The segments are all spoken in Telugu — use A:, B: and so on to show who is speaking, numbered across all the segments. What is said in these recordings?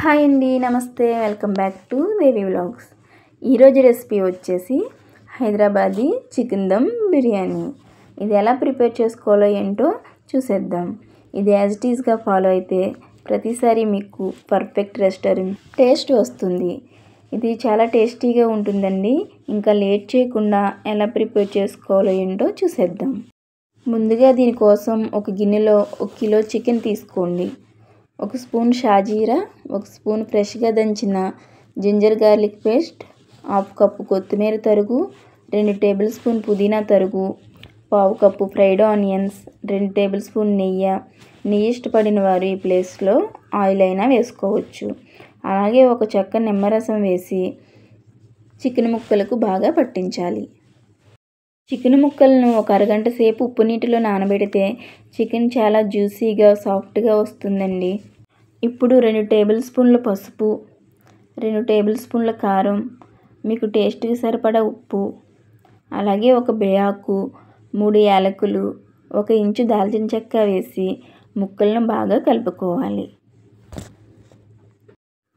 A: హాయ్ అండి, నమస్తే. Welcome back to Devi vlogs. ఈరోజు రెసిపీ వచ్చేసి హైదరాబాదీ చికెన్ దమ్ బిర్యానీ. ఇది ఎలా ప్రిపేర్ చేసుకోవాలో ఏంటో చూసేద్దాం. ఇది యాజ్ ఇట్ ఈస్గా ఫాలో అయితే ప్రతిసారి మీకు పర్ఫెక్ట్ రెస్టారెంట్ టేస్ట్ వస్తుంది. ఇది చాలా టేస్టీగా ఉంటుందండి. ఇంకా లేట్ చేయకుండా ఎలా ప్రిపేర్ చేసుకోవాలో ఏంటో చూసేద్దాం. ముందుగా దీనికోసం ఒక గిన్నెలో 1 కిలో చికెన్ తీసుకోండి. 1 స్పూన్ షాజీరా, 1 స్పూన్ ఫ్రెష్గా దంచిన జింజర్ గార్లిక్ పేస్ట్, 1/2 కప్పు కొత్తిమీర తరుగు, 2 టేబుల్ స్పూన్ పుదీనా తరుగు, 1/2 cup fried onions, 2 table spoon నెయ్యి ఇష్టపడిన వారు ఈ ప్లేస్లో ఆయిల్ అయినా వేసుకోవచ్చు. అలాగే ఒక చెక్క నిమ్మరసం వేసి చికెన్ ముక్కలకు బాగా పట్టించాలి. చికెన్ ముక్కలను ఒక అరగంట సేపు ఉప్పు నీటిలో నానబెడితే చికెన్ చాలా జ్యూసీగా సాఫ్ట్గా వస్తుందండి. ఇప్పుడు 2 టేబుల్ స్పూన్ల పసుపు, 2 టేబుల్ స్పూన్ల కారం, మీకు టేస్ట్కి సరిపడా ఉప్పు, అలాగే ఒక బే ఆకు, 3 యాలకులు, 1 ఇంచు దాల్చిన చెక్క వేసి ముక్కలను బాగా కలుపుకోవాలి.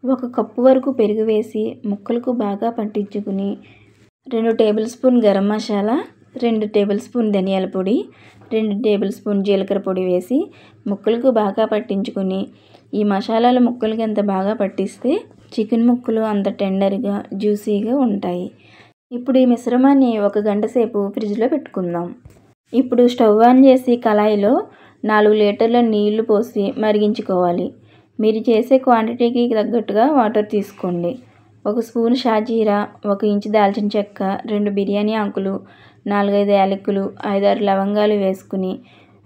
A: 1 కప్పు వరకు పెరుగు వేసి ముక్కలకు బాగా పట్టించుకుని 2 table spoon garam masala, 2 table spoon ధనియాల పొడి, 2 టేబుల్ స్పూన్ జీలకర్ర పొడి వేసి ముక్కలకు బాగా పట్టించుకొని ఈ మసాలాల ముక్కలకి ఎంత బాగా పట్టిస్తే చికెన్ ముక్కలు అంత టెండర్గా జ్యూసీగా ఉంటాయి. ఇప్పుడు ఈ మిశ్రమాన్ని 1 గంట సేపు ఫ్రిడ్జ్లో పెట్టుకుందాం. ఇప్పుడు స్టవ్ ఆన్ చేసి కళాయిలో 4 లీటర్ల నీళ్లు పోసి మరిగించుకోవాలి. మీరు చేసే క్వాంటిటీకి తగ్గట్టుగా వాటర్ తీసుకోండి. 1 స్పూన్ షాజీరా, 1 ఇంచు దాల్చిన చెక్క, 2 బిర్యానీ ఆకులు, 4-5 యాలకులు, 5-6 లవంగాలు వేసుకుని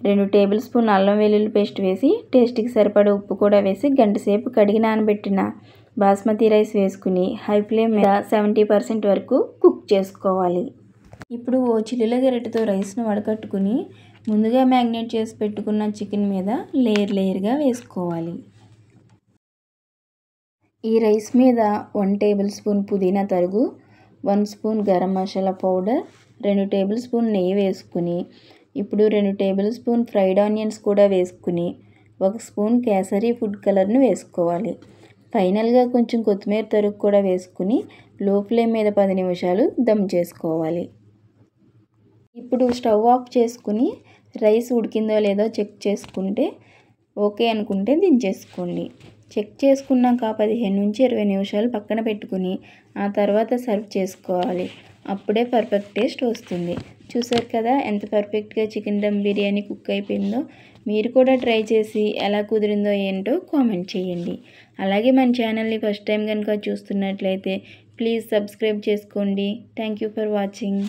A: 2 టేబుల్ స్పూన్ అల్లం వెల్లుల్లి పేస్ట్ వేసి టేస్ట్కి సరిపడా ఉప్పు కూడా వేసి గంట సేపు కడిగి నానబెట్టిన బాస్మతి రైస్ వేసుకుని హై ఫ్లేమ్ మీద 70% వరకు కుక్ చేసుకోవాలి. ఇప్పుడు ఓ చిల్లుల గరిటెతో రైస్ను వడకట్టుకుని ముందుగా మ్యాగ్నేట్ చేసి పెట్టుకున్న చికెన్ మీద లేయర్గా వేసుకోవాలి. ఈ రైస్ మీద 1 టేబుల్ స్పూన్ పుదీనా తరుగు, 1 spoon garam masala powder, 2 table spoon నెయ్యి వేసుకుని ఇప్పుడు 2 టేబుల్ స్పూన్ ఫ్రైడ్ ఆనియన్స్ కూడా వేసుకుని 1 స్పూన్ కేసరి ఫుడ్ కలర్ను వేసుకోవాలి. ఫైనల్గా కొంచెం కొత్తిమీర తరుగు కూడా వేసుకుని లో ఫ్లేమ్ మీద 10 నిమిషాలు దమ్ చేసుకోవాలి. ఇప్పుడు స్టవ్ ఆఫ్ చేసుకుని రైస్ ఉడికిందో లేదో చెక్ చేసుకుంటే ఓకే అనుకుంటే దించేసుకోండి. చెక్ చేసుకున్నాక 15 నుంచి 20 నిమిషాలు పక్కన పెట్టుకుని ఆ తర్వాత సర్వ్ చేసుకోవాలి. అప్పుడే పర్ఫెక్ట్ టేస్ట్ వస్తుంది. చూసారు కదా ఎంత పర్ఫెక్ట్గా చికెన్ దమ్ బిర్యానీ కుక్ అయిపోయిందో. మీరు కూడా ట్రై చేసి ఎలా కుదిరిందో ఏంటో కామెంట్ చేయండి. అలాగే మన ఛానల్ని ఫస్ట్ టైం కనుక చూస్తున్నట్లయితే ప్లీజ్ సబ్స్క్రైబ్ చేసుకోండి. Thank you for watching.